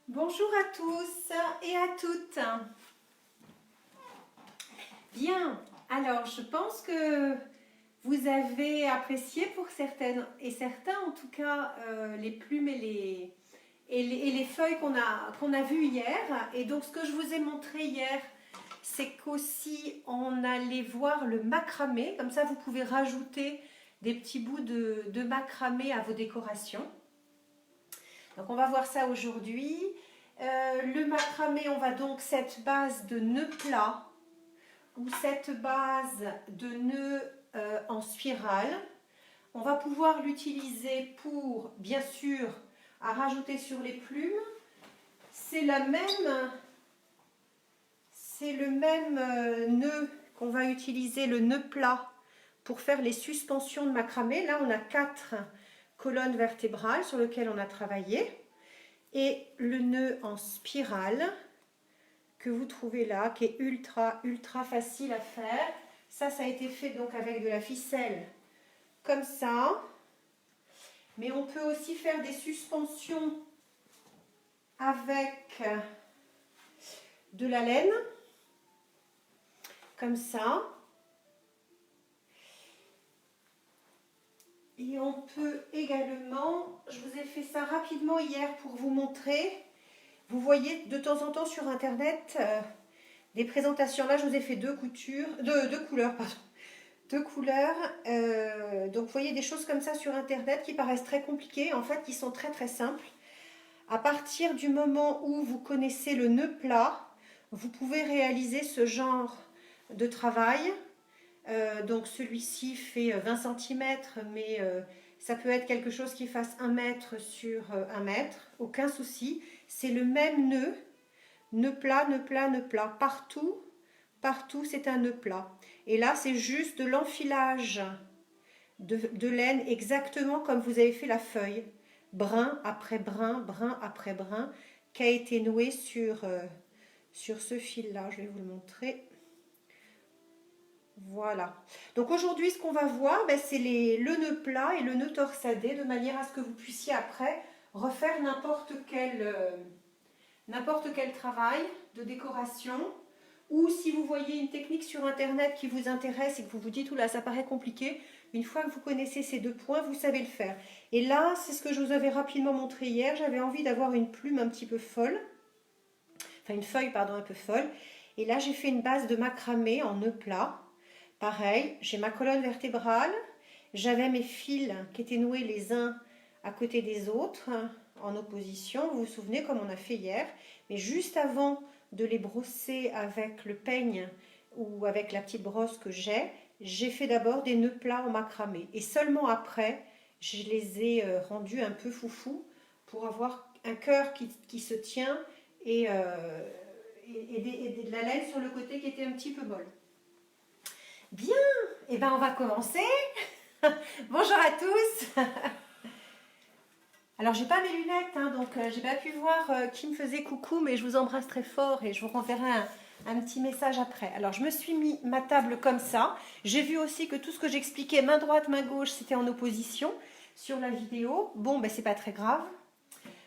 Bonjour à tous et à toutes. Bien, alors je pense que vous avez apprécié pour certaines et certains en tout cas les plumes et les feuilles qu'on a vues hier. Et donc ce que je vous ai montré hier, c'est qu'aussi on allait voir le macramé. Comme ça vous pouvez rajouter des petits bouts de macramé à vos décorations. Donc on va voir ça aujourd'hui. Le macramé, on va donc cette base de nœuds plats ou cette base de nœuds en spirale. On va pouvoir l'utiliser pour, bien sûr, à rajouter sur les plumes. C'est le même nœud qu'on va utiliser, le nœud plat, pour faire les suspensions de macramé. Là, on a 4 colonnes vertébrales sur lesquelles on a travaillé. Et le nœud en spirale que vous trouvez là, qui est ultra facile à faire. Ça a été fait donc avec de la ficelle comme ça. Mais on peut aussi faire des suspensions avec de la laine, comme ça. Et on peut également, je vous ai fait ça rapidement hier pour vous montrer. Vous voyez de temps en temps sur internet des présentations. Là, je vous ai fait deux couleurs. Donc, vous voyez des choses comme ça sur internet qui paraissent très compliquées, en fait, qui sont très simples. À partir du moment où vous connaissez le nœud plat, vous pouvez réaliser ce genre de travail. Donc celui-ci fait 20 cm, mais ça peut être quelque chose qui fasse 1 mètre sur 1 mètre, aucun souci. C'est le même nœud plat, nœud plat, nœud plat. Partout c'est un nœud plat. Et là c'est juste de l'enfilage de laine, exactement comme vous avez fait la feuille. Brin après brin, brin après brin, qui a été noué sur ce fil-là. Je vais vous le montrer. Voilà. Donc aujourd'hui, ce qu'on va voir, c'est le nœud plat et le nœud torsadé, de manière à ce que vous puissiez après refaire n'importe quel travail de décoration. Ou si vous voyez une technique sur internet qui vous intéresse et que vous vous dites, oula, ça paraît compliqué, une fois que vous connaissez ces 2 points, vous savez le faire. Et là, c'est ce que je vous avais rapidement montré hier. J'avais envie d'avoir une plume un petit peu folle, enfin une feuille, pardon, un peu folle. Et là, j'ai fait une base de macramé en nœud plat. Pareil, j'ai ma colonne vertébrale, j'avais mes fils qui étaient noués les uns à côté des autres en opposition, vous vous souvenez comme on a fait hier, mais juste avant de les brosser avec le peigne ou avec la petite brosse que j'ai fait d'abord des nœuds plats en macramé et seulement après je les ai rendus un peu foufou pour avoir un cœur qui se tient et de la laine sur le côté qui était un petit peu molle. Bien, et on va commencer. Bonjour à tous. Alors j'ai pas mes lunettes, donc j'ai pas pu voir qui me faisait coucou, mais je vous embrasse très fort et je vous renverrai un petit message après. Alors je me suis mis ma table comme ça. J'ai vu aussi que tout ce que j'expliquais, main droite, main gauche, c'était en opposition sur la vidéo. Bon, c'est pas très grave.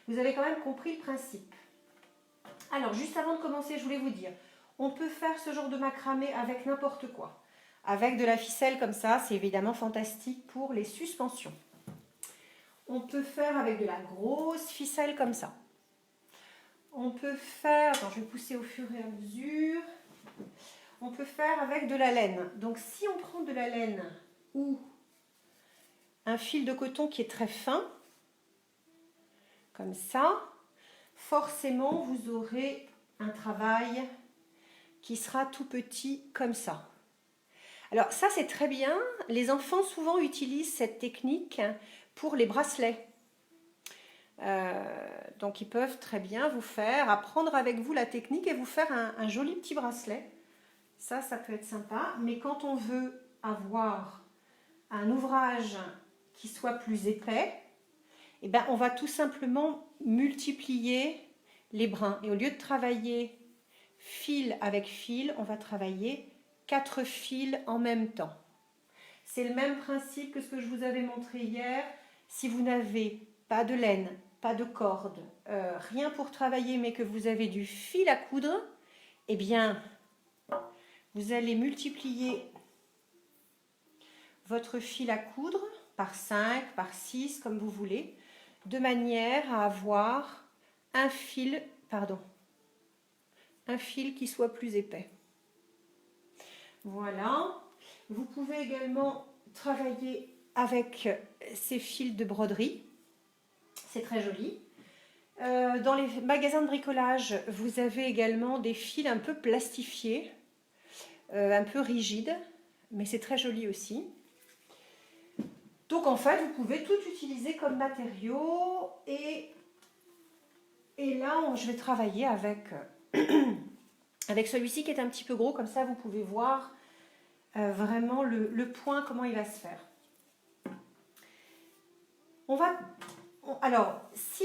Vous avez quand même compris le principe. Alors juste avant de commencer, je voulais vous dire, on peut faire ce genre de macramé avec n'importe quoi. Avec de la ficelle comme ça, c'est évidemment fantastique pour les suspensions. On peut faire avec de la grosse ficelle comme ça. On peut faire, attends, je vais pousser au fur et à mesure. On peut faire avec de la laine. Donc si on prend de la laine ou un fil de coton qui est très fin, comme ça, forcément vous aurez un travail qui sera tout petit comme ça. Alors ça c'est très bien, les enfants souvent utilisent cette technique pour les bracelets. Donc ils peuvent très bien vous faire, apprendre avec vous la technique et vous faire un joli petit bracelet. Ça peut être sympa, mais quand on veut avoir un ouvrage qui soit plus épais, on va tout simplement multiplier les brins. Et au lieu de travailler fil avec fil, on va travailler 4 fils en même temps. C'est le même principe que ce que je vous avais montré hier. Si vous n'avez pas de laine, pas de corde, rien pour travailler, mais que vous avez du fil à coudre, eh bien, vous allez multiplier votre fil à coudre par 5, par 6, comme vous voulez, de manière à avoir un fil qui soit plus épais. Voilà. Vous pouvez également travailler avec ces fils de broderie. C'est très joli. Dans les magasins de bricolage, vous avez également des fils un peu plastifiés, un peu rigides, mais c'est très joli aussi. Donc en fait, vous pouvez tout utiliser comme matériau et là, je vais travailler avec, avec celui-ci qui est un petit peu gros, comme ça vous pouvez voir vraiment le point, comment il va se faire. Alors, si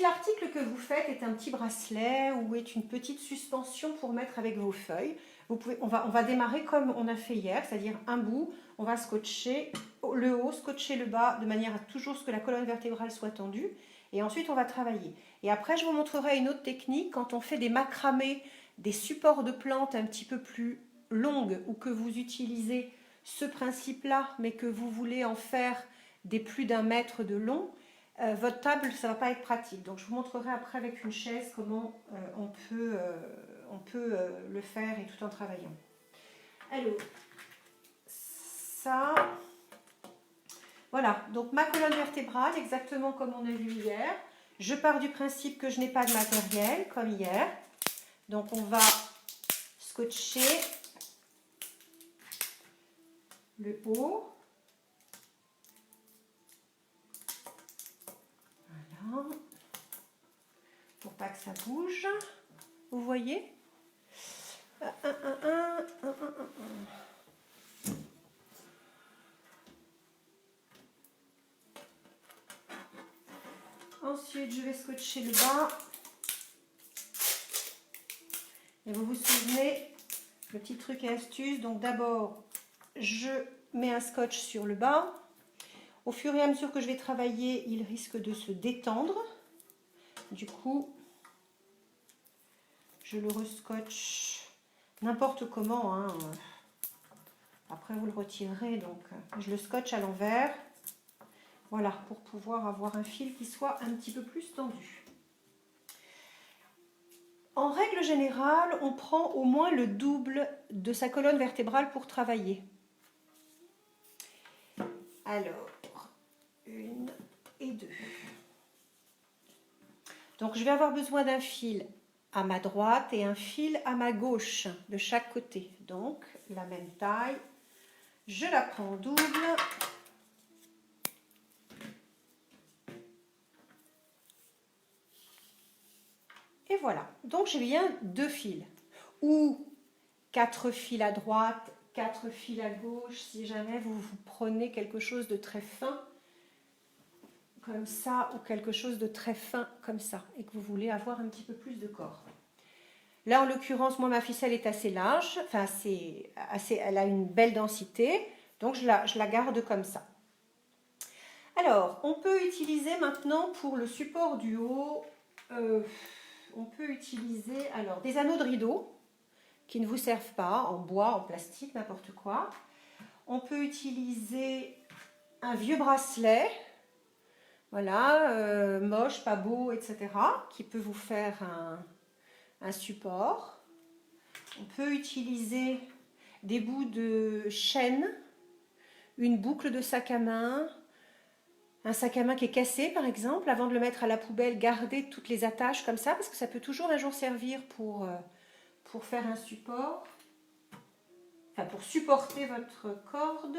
l'article que vous faites est un petit bracelet ou est une petite suspension pour mettre avec vos feuilles, on va démarrer comme on a fait hier, c'est-à-dire un bout, on va scotcher le haut, scotcher le bas, de manière à toujours ce que la colonne vertébrale soit tendue, et ensuite on va travailler. Et après, je vous montrerai une autre technique, quand on fait des macramés, des supports de plantes un petit peu plus longues, ou que vous utilisez ce principe-là, mais que vous voulez en faire des plus d'1 mètre de long, votre table, ça ne va pas être pratique. Donc je vous montrerai après avec une chaise comment on peut le faire et tout en travaillant. Alors, ça, voilà, donc ma colonne vertébrale, exactement comme on a vu hier. Je pars du principe que je n'ai pas de matériel, comme hier. Donc on va scotcher le haut. Voilà. Pour pas que ça bouge. Vous voyez ? Ensuite, je vais scotcher le bas. Et vous vous souvenez, le petit truc et astuce. Donc d'abord, je mets un scotch sur le bas. Au fur et à mesure que je vais travailler, il risque de se détendre. Du coup, je le rescotche n'importe comment, hein. Après, vous le retirerez. Donc, je le scotche à l'envers. Voilà, pour pouvoir avoir un fil qui soit un petit peu plus tendu. En règle générale, on prend au moins le double de sa colonne vertébrale pour travailler. Alors, 1 et 2. Donc, je vais avoir besoin d'un fil à ma droite et un fil à ma gauche de chaque côté. Donc, la même taille. Je la prends en double. Et voilà. Donc, j'ai bien 2 fils. Ou 4 fils à droite, 4 fils à gauche, si jamais vous prenez quelque chose de très fin, comme ça, ou quelque chose de très fin, comme ça, et que vous voulez avoir un petit peu plus de corps. Là, en l'occurrence, moi, ma ficelle est assez large, enfin, elle a une belle densité, donc je la garde comme ça. Alors, on peut utiliser maintenant, pour le support du haut, on peut utiliser alors des anneaux de rideau, qui ne vous servent pas, en bois, en plastique, n'importe quoi. On peut utiliser un vieux bracelet, voilà, moche, pas beau, etc., qui peut vous faire un support. On peut utiliser des bouts de chaîne, une boucle de sac à main, un sac à main qui est cassé par exemple. Avant de le mettre à la poubelle, gardez toutes les attaches comme ça, parce que ça peut toujours un jour servir pour faire un support, enfin pour supporter votre corde.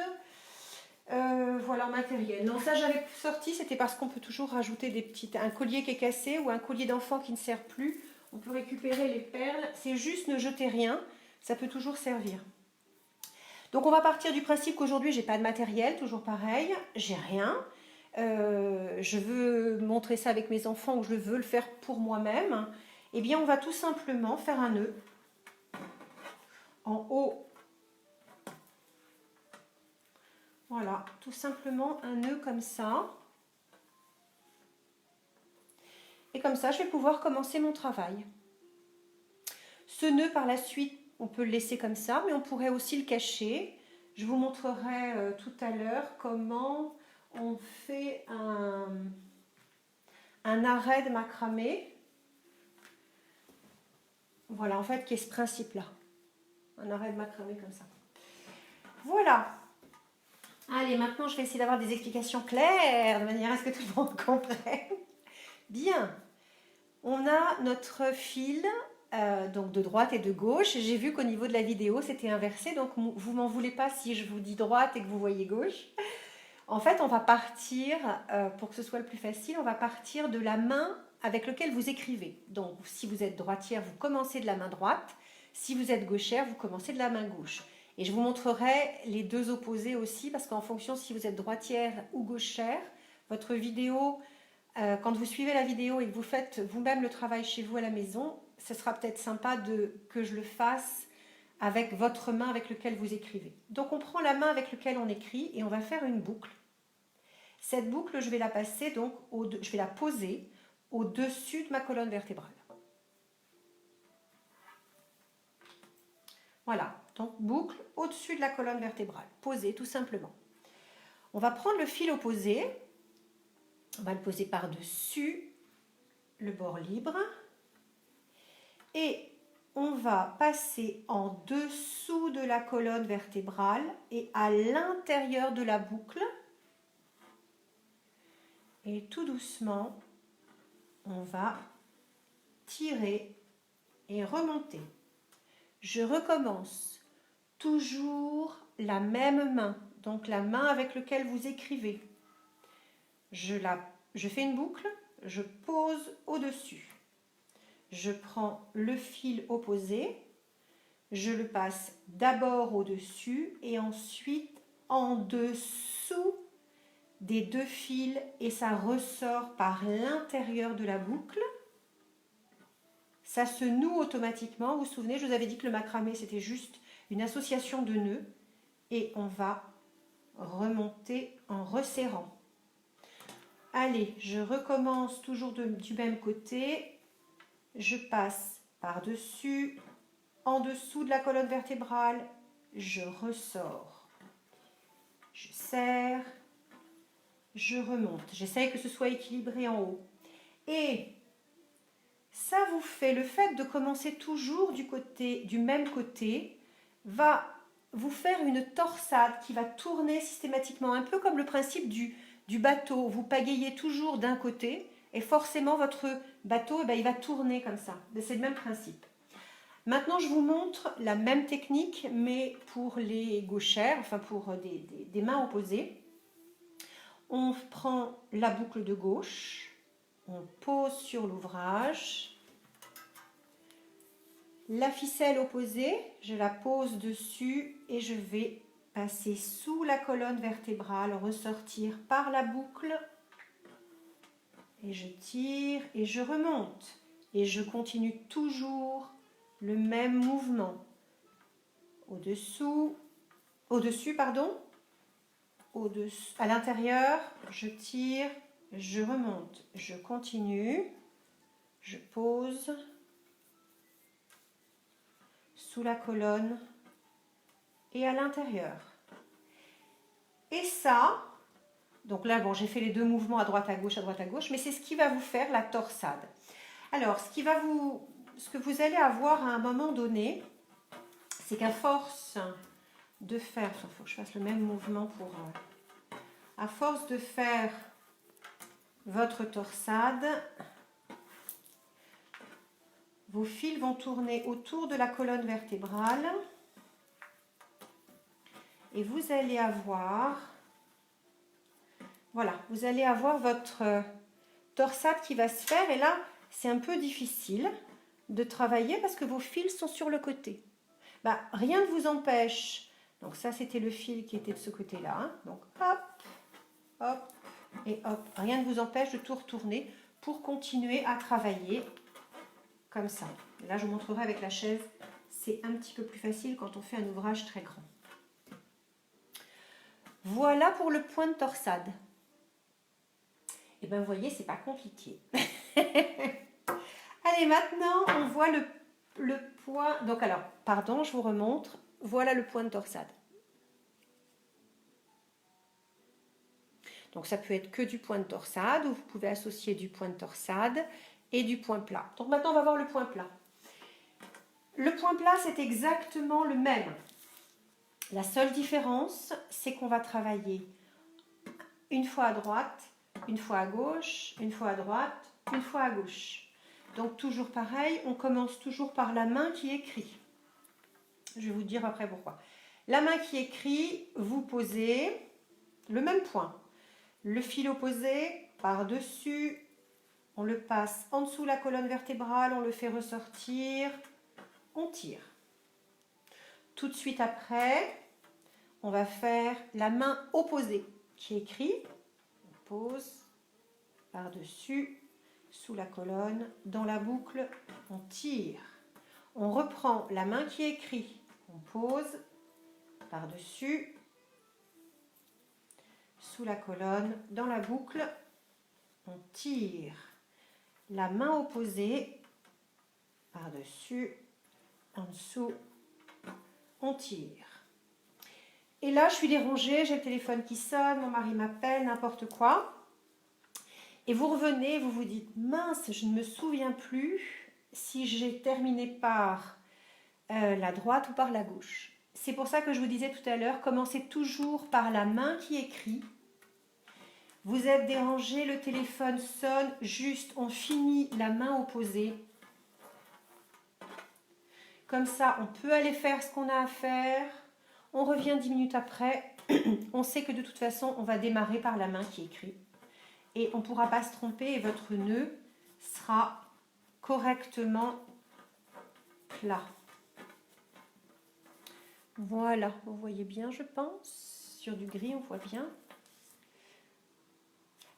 Voilà en matériel. Non, ça j'avais sorti, c'était parce qu'on peut toujours rajouter un collier qui est cassé ou un collier d'enfant qui ne sert plus. On peut récupérer les perles. C'est juste, ne jetez rien, ça peut toujours servir. Donc on va partir du principe qu'aujourd'hui j'ai pas de matériel, toujours pareil, j'ai rien. Je veux montrer ça avec mes enfants ou je veux le faire pour moi-même. Eh bien on va tout simplement faire un nœud en haut. Voilà, tout simplement un nœud comme ça. Et comme ça, je vais pouvoir commencer mon travail. Ce nœud, par la suite, on peut le laisser comme ça, mais on pourrait aussi le cacher. Je vous montrerai tout à l'heure comment on fait un arrêt de macramé. Voilà, en fait, qui est ce principe-là. Un arrêt de macramé comme ça. Voilà. Allez, maintenant, je vais essayer d'avoir des explications claires, de manière à ce que tout le monde comprenne. Bien. On a notre fil, donc de droite et de gauche. J'ai vu qu'au niveau de la vidéo, c'était inversé, donc vous m'en voulez pas si je vous dis droite et que vous voyez gauche. En fait, on va partir, pour que ce soit le plus facile, on va partir de la main avec laquelle vous écrivez. Donc, si vous êtes droitière, vous commencez de la main droite. Si vous êtes gauchère, vous commencez de la main gauche. Et je vous montrerai les deux opposés aussi, parce qu'en fonction si vous êtes droitière ou gauchère, votre vidéo, quand vous suivez la vidéo et que vous faites vous-même le travail chez vous à la maison, ce sera peut-être sympa que je le fasse avec votre main avec laquelle vous écrivez. Donc on prend la main avec laquelle on écrit et on va faire une boucle. Cette boucle, je vais la passer donc, je vais la poser au-dessus de ma colonne vertébrale. Voilà, donc boucle au-dessus de la colonne vertébrale, posée tout simplement. On va prendre le fil opposé, on va le poser par-dessus le bord libre et on va passer en dessous de la colonne vertébrale et à l'intérieur de la boucle. Et tout doucement, on va tirer et remonter. Je recommence. Toujours la même main, donc la main avec laquelle vous écrivez. Je fais une boucle, je pose au-dessus. Je prends le fil opposé, je le passe d'abord au-dessus et ensuite en dessous des deux fils et ça ressort par l'intérieur de la boucle. Ça se noue automatiquement. Vous vous souvenez, je vous avais dit que le macramé, c'était juste une association de nœuds. Et on va remonter en resserrant. Allez, je recommence toujours du même côté. Je passe par-dessus, en dessous de la colonne vertébrale. Je ressors. Je serre. Je remonte. J'essaye que ce soit équilibré en haut. Et ça vous fait, le fait de commencer toujours du même côté, va vous faire une torsade qui va tourner systématiquement, un peu comme le principe du bateau. Vous pagayez toujours d'un côté et forcément votre bateau, il va tourner comme ça. C'est le même principe. Maintenant, je vous montre la même technique, mais pour les gauchères, enfin pour des mains opposées. On prend la boucle de gauche, on pose sur l'ouvrage. La ficelle opposée, je la pose dessus et je vais passer sous la colonne vertébrale, ressortir par la boucle. Et je tire et je remonte. Et je continue toujours le même mouvement. Au-dessus, à l'intérieur, je tire, je remonte, je continue, je pose sous la colonne et à l'intérieur. Et ça, donc là, bon, j'ai fait les deux mouvements à droite à gauche, mais c'est ce qui va vous faire la torsade. Alors, ce que vous allez avoir à un moment donné, c'est qu'à force de faire, il faut que je fasse le même mouvement à force de faire votre torsade, vos fils vont tourner autour de la colonne vertébrale et vous allez avoir, voilà, vous allez avoir votre torsade qui va se faire et là, c'est un peu difficile de travailler parce que vos fils sont sur le côté. Rien ne vous empêche, donc ça c'était le fil qui était de ce côté-là, hein. Donc hop, hop et hop, rien ne vous empêche de tout retourner pour continuer à travailler comme ça. Là je vous montrerai avec la chaise, c'est un petit peu plus facile quand on fait un ouvrage très grand. Voilà pour le point de torsade. Et bien vous voyez, c'est pas compliqué. Allez, maintenant, on voit le point. Donc, alors, pardon, je vous remontre. Voilà le point de torsade. Donc, ça peut être que du point de torsade ou vous pouvez associer du point de torsade et du point plat. Donc, maintenant, on va voir le point plat. Le point plat, c'est exactement le même. La seule différence, c'est qu'on va travailler une fois à droite, une fois à gauche, une fois à droite, une fois à gauche. Donc toujours pareil, on commence toujours par la main qui écrit. Je vais vous dire après pourquoi. La main qui écrit, vous posez le même point. Le fil opposé par-dessus, on le passe en dessous de la colonne vertébrale, on le fait ressortir, on tire. Tout de suite après, on va faire la main opposée qui écrit. On pose par-dessus, sous la colonne, dans la boucle, on tire. On reprend la main qui écrit, on pose par-dessus, sous la colonne, dans la boucle, on tire. La main opposée, par-dessus, en dessous, on tire. Et là, je suis dérangée, j'ai le téléphone qui sonne, mon mari m'appelle, n'importe quoi. Et vous revenez, vous vous dites, mince, je ne me souviens plus si j'ai terminé par la droite ou par la gauche. C'est pour ça que je vous disais tout à l'heure, commencez toujours par la main qui écrit. Vous êtes dérangé, le téléphone sonne, juste on finit la main opposée. Comme ça, on peut aller faire ce qu'on a à faire. On revient 10 minutes après. On sait que de toute façon, on va démarrer par la main qui écrit. Et on ne pourra pas se tromper et votre nœud sera correctement plat. Voilà, vous voyez bien, je pense. Sur du gris, on voit bien.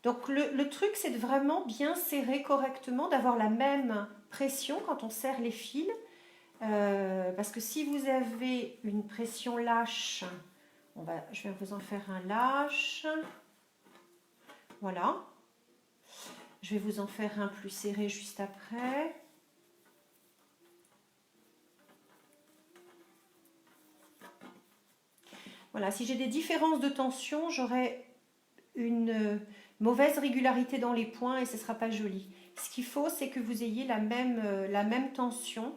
Donc le truc, c'est de vraiment bien serrer correctement, d'avoir la même pression quand on serre les fils. Parce que si vous avez une pression lâche, je vais vous en faire un lâche. Voilà. Je vais vous en faire un plus serré juste après. Voilà, si j'ai des différences de tension, j'aurai une mauvaise régularité dans les points et ce ne sera pas joli. Ce qu'il faut, c'est que vous ayez la même tension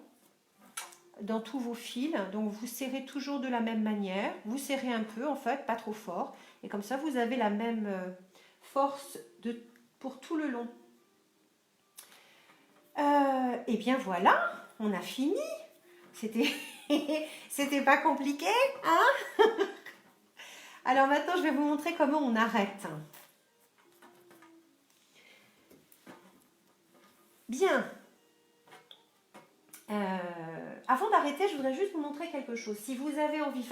dans tous vos fils. Donc vous serrez toujours de la même manière. Vous serrez un peu en fait, pas trop fort. Et comme ça, vous avez la même force pour tout le long. Et bien voilà, on a fini. C'était pas compliqué, hein? Alors maintenant, je vais vous montrer comment on arrête. Bien. Avant d'arrêter, je voudrais juste vous montrer quelque chose. Si vous avez envie,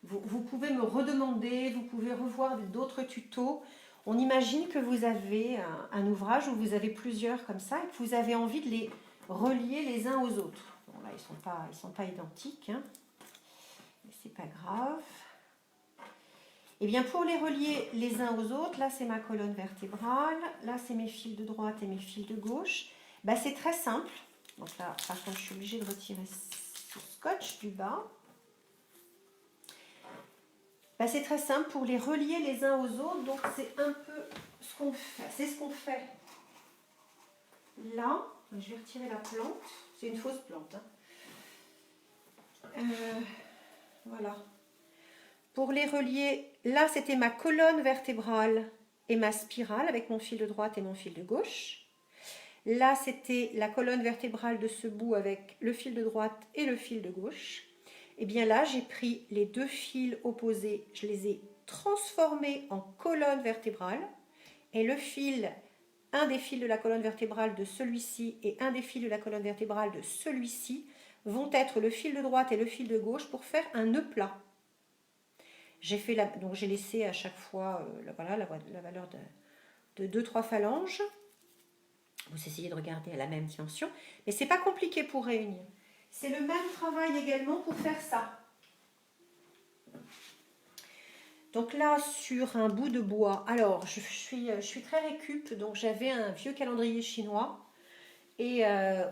vous pouvez me redemander, vous pouvez revoir d'autres tutos. On imagine que vous avez un ouvrage où vous avez plusieurs comme ça et que vous avez envie de les relier les uns aux autres. Bon, là, ils sont pas identiques, hein, mais c'est pas grave. Et bien, pour les relier les uns aux autres, là, c'est ma colonne vertébrale, là, c'est mes fils de droite et mes fils de gauche. Ben, c'est très simple. Donc là, par contre, je suis obligée de retirer ce scotch du bas. Ben, c'est très simple pour les relier les uns aux autres. Donc, c'est un peu ce qu'on fait. C'est ce qu'on fait là. Je vais retirer la plante. C'est une fausse plante, hein. Voilà. Pour les relier, là, c'était ma colonne vertébrale et ma spirale avec mon fil de droite et mon fil de gauche. Là, c'était la colonne vertébrale de ce bout avec le fil de droite et le fil de gauche. Et bien là, j'ai pris les deux fils opposés, je les ai transformés en colonne vertébrale. Et un des fils de la colonne vertébrale de celui-ci et un des fils de la colonne vertébrale de celui-ci vont être le fil de droite et le fil de gauche pour faire un nœud plat. Donc j'ai laissé à chaque fois la valeur de 2-3 phalanges. Vous essayez de regarder à la même dimension, mais c'est pas compliqué pour réunir. C'est le même travail également pour faire ça. Donc là, sur un bout de bois, alors je suis très récup, donc j'avais un vieux calendrier chinois. Et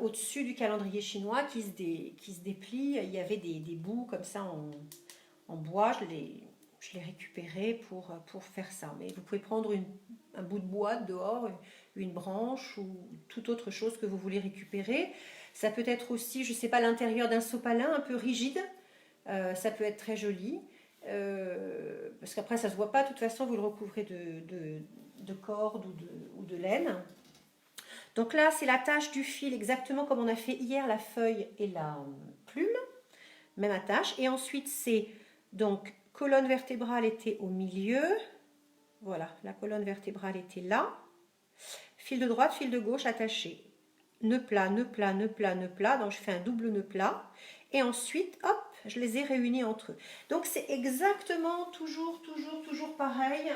au-dessus du calendrier chinois qui se déplie, il y avait des bouts comme ça en bois. Je l'ai récupéré pour faire ça. Mais vous pouvez prendre un bout de bois dehors, une branche ou toute autre chose que vous voulez récupérer. Ça peut être aussi, je ne sais pas, l'intérieur d'un sopalin un peu rigide. Ça peut être très joli. Parce qu'après, ça ne se voit pas. De toute façon, vous le recouvrez de corde ou de laine. Donc là, c'est l'attache du fil, exactement comme on a fait hier la feuille et la plume. Même attache. Et ensuite, c'est donc colonne vertébrale était au milieu. Voilà, la colonne vertébrale était là. Fil de droite, fil de gauche attaché. Nœud plat, nœud plat, nœud plat, nœud plat. Donc je fais un double nœud plat. Et ensuite, hop, je les ai réunis entre eux. Donc c'est exactement toujours pareil.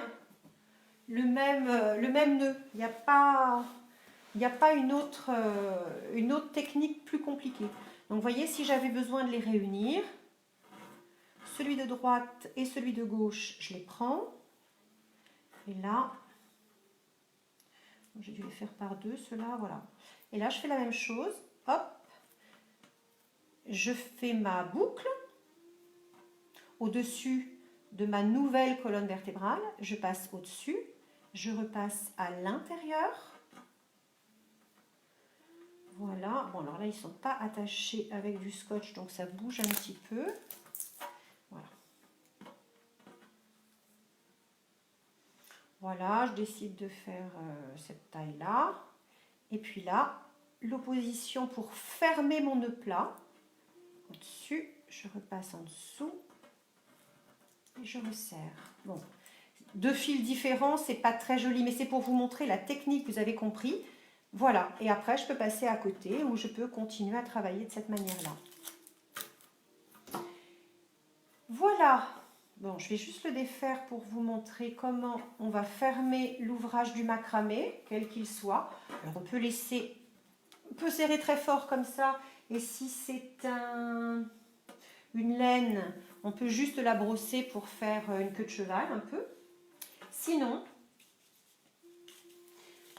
Le même nœud. Il n'y a pas une autre technique plus compliquée. Donc vous voyez, si j'avais besoin de les réunir, celui de droite et celui de gauche, je les prends. Et là, j'ai dû les faire par deux, ceux-là, voilà. Et là, je fais la même chose. Hop, je fais ma boucle au-dessus de ma nouvelle colonne vertébrale. Je passe au-dessus, je repasse à l'intérieur. Voilà, bon alors là ils ne sont pas attachés avec du scotch, donc ça bouge un petit peu. Voilà. Voilà, je décide de faire cette taille-là. Et puis là, l'opposition pour fermer mon nœud plat. Au-dessus, je repasse en dessous et je resserre. Bon, deux fils différents, c'est pas très joli, mais c'est pour vous montrer la technique, vous avez compris. Voilà, et après je peux passer à côté ou je peux continuer à travailler de cette manière-là. Voilà, bon, je vais juste le défaire pour vous montrer comment on va fermer l'ouvrage du macramé, quel qu'il soit. Alors on peut laisser, on peut serrer très fort comme ça, et si c'est une laine, on peut juste la brosser pour faire une queue de cheval un peu. Sinon,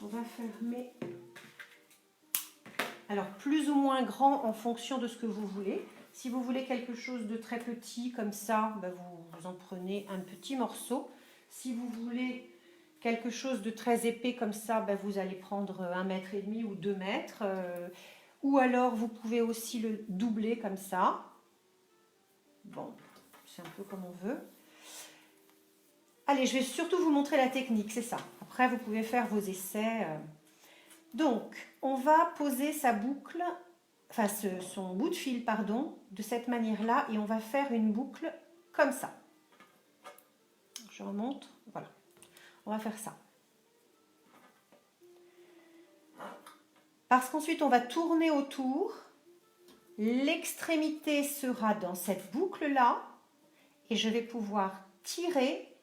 on va fermer, alors plus ou moins grand en fonction de ce que vous voulez. Si vous voulez quelque chose de très petit comme ça, ben vous en prenez un petit morceau. Si vous voulez quelque chose de très épais comme ça, ben vous allez prendre 1,5 m ou 2 mètres. Ou alors vous pouvez aussi le doubler comme ça. Bon, c'est un peu comme on veut. Allez, je vais surtout vous montrer la technique, c'est ça. Après, vous pouvez faire vos essais. Donc, on va poser sa boucle, enfin son bout de fil, pardon, de cette manière-là, et on va faire une boucle comme ça. Je remonte, voilà. On va faire ça. Parce qu'ensuite, on va tourner autour. L'extrémité sera dans cette boucle-là, et je vais pouvoir tirer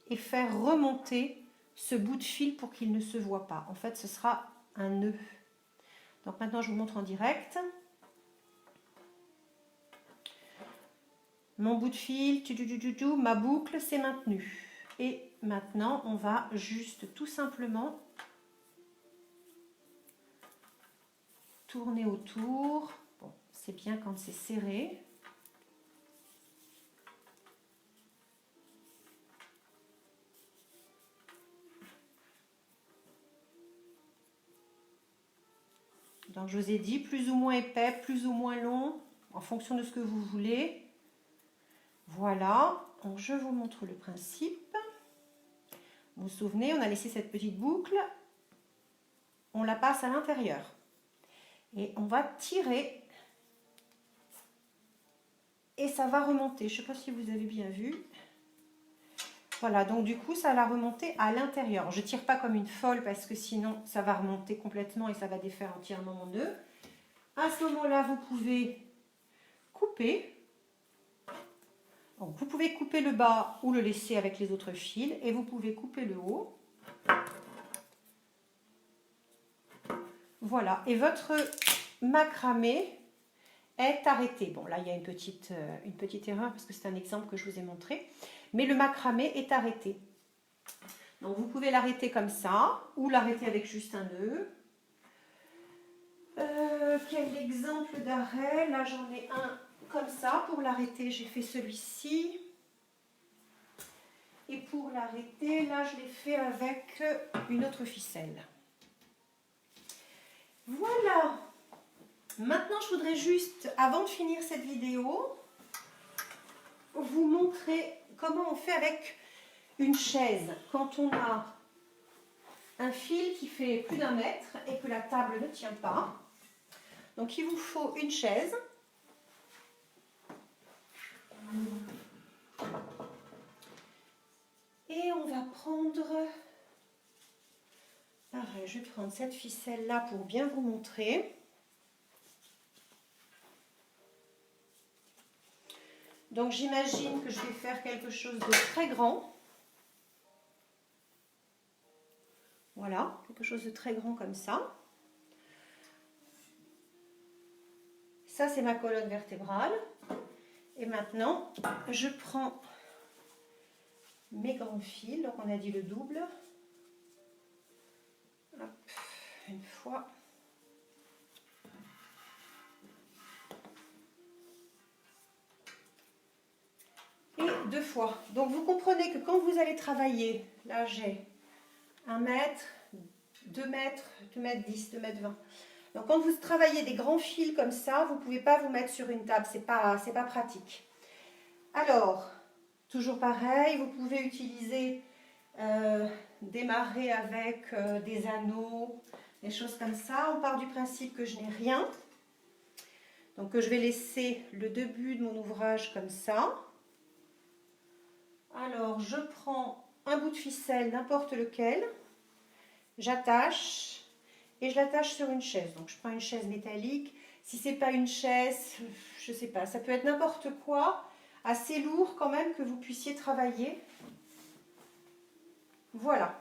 et faire remonter ce bout de fil pour qu'il ne se voit pas. En fait, ce sera un nœud. Donc maintenant, je vous montre en direct. Mon bout de fil, ma boucle s'est maintenue. Et maintenant, on va juste tout simplement tourner autour. Bon, c'est bien quand c'est serré. Donc je vous ai dit, plus ou moins épais, plus ou moins long, en fonction de ce que vous voulez. Voilà, donc je vous montre le principe. Vous vous souvenez, on a laissé cette petite boucle, on la passe à l'intérieur. Et on va tirer et ça va remonter. Je ne sais pas si vous avez bien vu. Voilà, donc du coup, ça va remonter à l'intérieur. Je ne tire pas comme une folle parce que sinon, ça va remonter complètement et ça va défaire entièrement mon nœud. À ce moment-là, vous pouvez couper. Donc, vous pouvez couper le bas ou le laisser avec les autres fils et vous pouvez couper le haut. Voilà, et votre macramé est arrêté. Bon, là, il y a une petite erreur parce que c'est un exemple que je vous ai montré. Mais le macramé est arrêté. Donc, vous pouvez l'arrêter comme ça ou l'arrêter avec juste un nœud. quel exemple d'arrêt? Là, j'en ai un comme ça. Pour l'arrêter, j'ai fait celui-ci. Et pour l'arrêter, là, je l'ai fait avec une autre ficelle. Voilà. Maintenant, je voudrais juste, avant de finir cette vidéo, vous montrer comment on fait avec une chaise. Quand on a un fil qui fait plus d'1 mètre et que la table ne tient pas. Donc, il vous faut une chaise. Et on va prendre... Pareil, je vais prendre cette ficelle-là pour bien vous montrer. Donc, j'imagine que je vais faire quelque chose de très grand. Voilà, quelque chose de très grand comme ça. Ça, c'est ma colonne vertébrale. Et maintenant, je prends mes grands fils. Donc, on a dit le double. Hop, une fois. Et 2 fois. Donc, vous comprenez que quand vous allez travailler, là, j'ai 1 mètre, 2 mètres, 2 mètres 10, 2 mètres 20. Donc, quand vous travaillez des grands fils comme ça, vous ne pouvez pas vous mettre sur une table. C'est pas pratique. Alors, toujours pareil, vous pouvez utiliser démarrer avec des anneaux, des choses comme ça. On part du principe que je n'ai rien. Donc, je vais laisser le début de mon ouvrage comme ça. Alors, je prends un bout de ficelle, n'importe lequel. J'attache et je l'attache sur une chaise. Donc, je prends une chaise métallique. Si ce n'est pas une chaise, je ne sais pas, ça peut être n'importe quoi, assez lourd quand même que vous puissiez travailler. Voilà.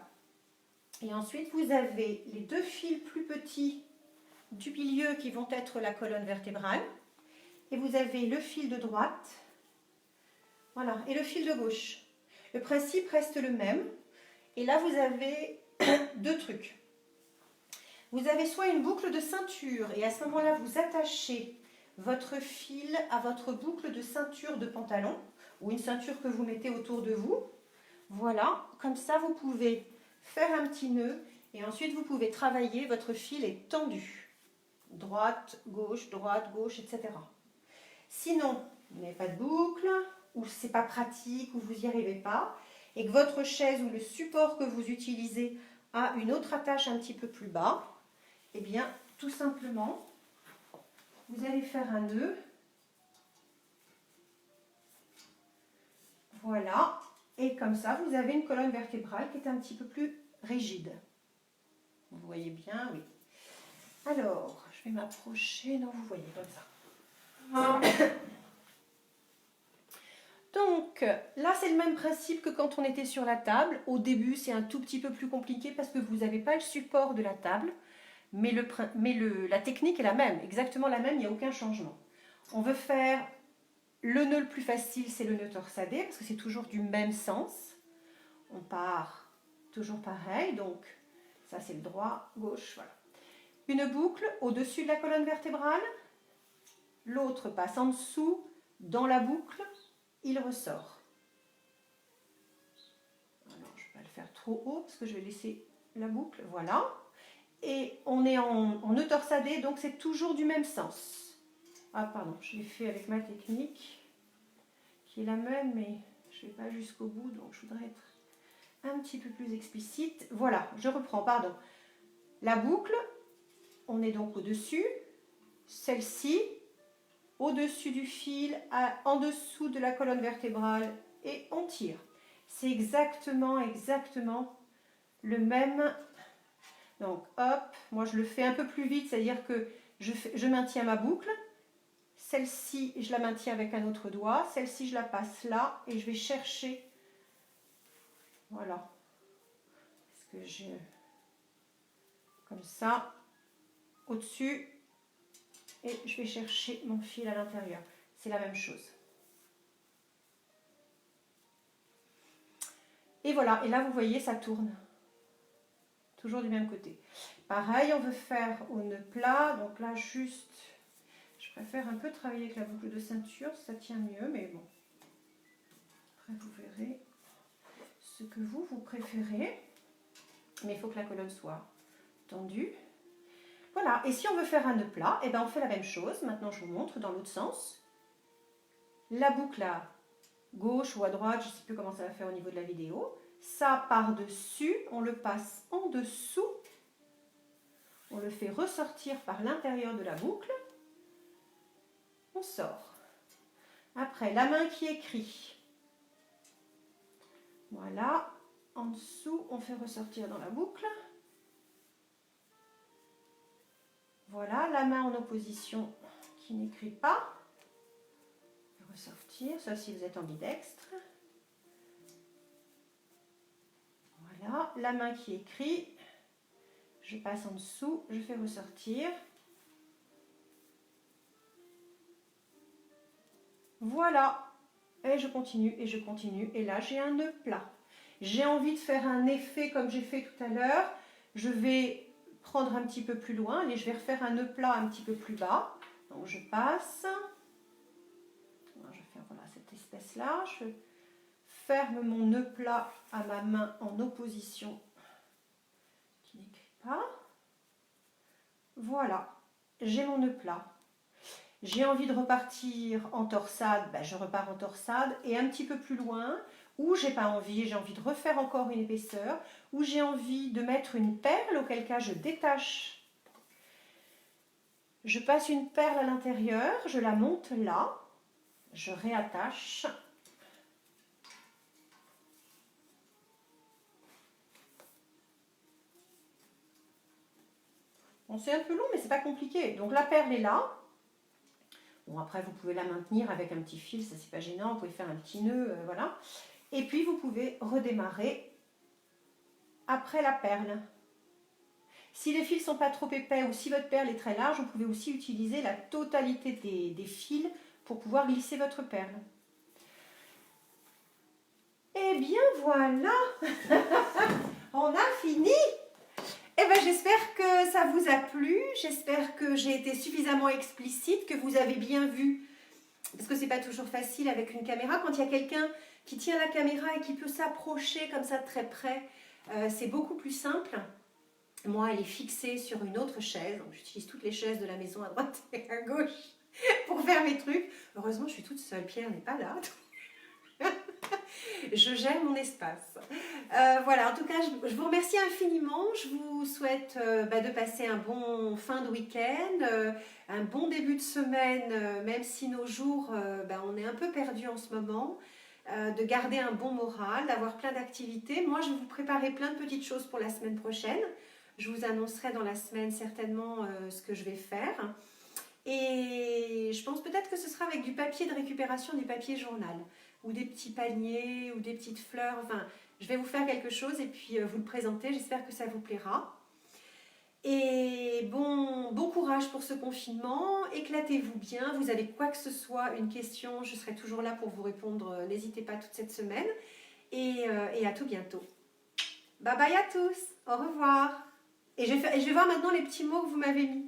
Et ensuite, vous avez les 2 fils plus petits du milieu qui vont être la colonne vertébrale. Et vous avez le fil de droite, voilà, et le fil de gauche. Le principe reste le même. Et là, vous avez 2 trucs. Vous avez soit une boucle de ceinture, et à ce moment-là, vous attachez votre fil à votre boucle de ceinture de pantalon, ou une ceinture que vous mettez autour de vous. Voilà, comme ça, vous pouvez faire un petit nœud, et ensuite, vous pouvez travailler, votre fil est tendu. Droite, gauche, etc. Sinon, vous n'avez pas de boucle, ou ce n'est pas pratique, ou vous n'y arrivez pas, et que votre chaise ou le support que vous utilisez a une autre attache un petit peu plus bas, eh bien, tout simplement, vous allez faire un nœud. Voilà. Et comme ça, vous avez une colonne vertébrale qui est un petit peu plus rigide. Vous voyez bien, oui. Alors, je vais m'approcher. Non, vous voyez comme ça. Donc, là, c'est le même principe que quand on était sur la table. Au début, c'est un tout petit peu plus compliqué parce que vous n'avez pas le support de la table. Mais la technique est la même, exactement la même, il n'y a aucun changement. On veut faire le nœud le plus facile, c'est le nœud torsadé, parce que c'est toujours du même sens. On part toujours pareil, donc ça c'est le droit, gauche, voilà. Une boucle au-dessus de la colonne vertébrale, l'autre passe en dessous, dans la boucle, il ressort. Alors je ne vais pas le faire trop haut, parce que je vais laisser la boucle, voilà. Et on est en nœud torsadé, donc c'est toujours du même sens. Ah pardon, je l'ai fait avec ma technique, qui est la même, mais je ne vais pas jusqu'au bout, donc je voudrais être un petit peu plus explicite. Voilà, je reprends, pardon. La boucle, on est donc au-dessus, celle-ci, au-dessus du fil, en dessous de la colonne vertébrale, et on tire. C'est exactement le même. Donc hop, moi je le fais un peu plus vite, c'est-à-dire que je maintiens ma boucle. Celle-ci, je la maintiens avec un autre doigt. Celle-ci, je la passe là et je vais chercher. Voilà. Est-ce que j'ai comme ça, au-dessus, et je vais chercher mon fil à l'intérieur. C'est la même chose. Et voilà, et là vous voyez, ça tourne. Toujours du même côté. Pareil, on veut faire au nœud plat. Donc là, juste, je préfère un peu travailler avec la boucle de ceinture. Ça tient mieux, mais bon. Après, vous verrez ce que vous préférez. Mais il faut que la colonne soit tendue. Voilà. Et si on veut faire un nœud plat, eh ben, on fait la même chose. Maintenant, je vous montre dans l'autre sens. La boucle à gauche ou à droite, je ne sais plus comment ça va faire au niveau de la vidéo. Ça par-dessus, on le passe en dessous. On le fait ressortir par l'intérieur de la boucle. On sort. Après, la main qui écrit. Voilà. En dessous, on fait ressortir dans la boucle. Voilà, la main en opposition qui n'écrit pas. Ressortir, sauf si vous êtes ambidextre. Voilà, la main qui écrit. Je passe en dessous, je fais ressortir. Voilà. Et je continue, et je continue. Et là, j'ai un nœud plat. J'ai envie de faire un effet comme j'ai fait tout à l'heure. Je vais prendre un petit peu plus loin et je vais refaire un nœud plat un petit peu plus bas. Donc, je passe. Je vais faire voilà, cette espèce-là. Je ferme mon nœud plat à ma main en opposition qui n'écrit pas. Voilà, j'ai mon nœud plat. J'ai envie de repartir en torsade, ben je repars en torsade et un petit peu plus loin, ou j'ai pas envie, j'ai envie de refaire encore une épaisseur, ou j'ai envie de mettre une perle, auquel cas je détache. Je passe une perle à l'intérieur, je la monte là, je réattache. Bon, c'est un peu long, mais c'est pas compliqué. Donc la perle est là. Bon, après, vous pouvez la maintenir avec un petit fil, ça c'est pas gênant. Vous pouvez faire un petit nœud, voilà. Et puis, vous pouvez redémarrer après la perle. Si les fils sont pas trop épais ou si votre perle est très large, vous pouvez aussi utiliser la totalité des fils pour pouvoir glisser votre perle. Eh bien, voilà. On a fini. Eh bien, j'espère que ça vous a plu, j'espère que j'ai été suffisamment explicite, que vous avez bien vu, parce que c'est pas toujours facile avec une caméra, quand il y a quelqu'un qui tient la caméra et qui peut s'approcher comme ça de très près, c'est beaucoup plus simple. Moi, elle est fixée sur une autre chaise, donc j'utilise toutes les chaises de la maison à droite et à gauche pour faire mes trucs. Heureusement, je suis toute seule, Pierre n'est pas là. Je gère mon espace. Voilà, en tout cas, je vous remercie infiniment. Je vous souhaite de passer un bon fin de week-end, un bon début de semaine, même si nos jours, on est un peu perdus en ce moment, de garder un bon moral, d'avoir plein d'activités. Moi, je vais vous préparer plein de petites choses pour la semaine prochaine. Je vous annoncerai dans la semaine certainement ce que je vais faire. Et je pense peut-être que ce sera avec du papier de récupération, du papier journal, ou des petits paniers, ou des petites fleurs. Enfin, je vais vous faire quelque chose et puis vous le présenter. J'espère que ça vous plaira. Et bon courage pour ce confinement. Éclatez-vous bien. Vous avez quoi que ce soit, une question, je serai toujours là pour vous répondre. N'hésitez pas toute cette semaine. Et à tout bientôt. Bye bye à tous. Au revoir. Et je vais voir maintenant les petits mots que vous m'avez mis.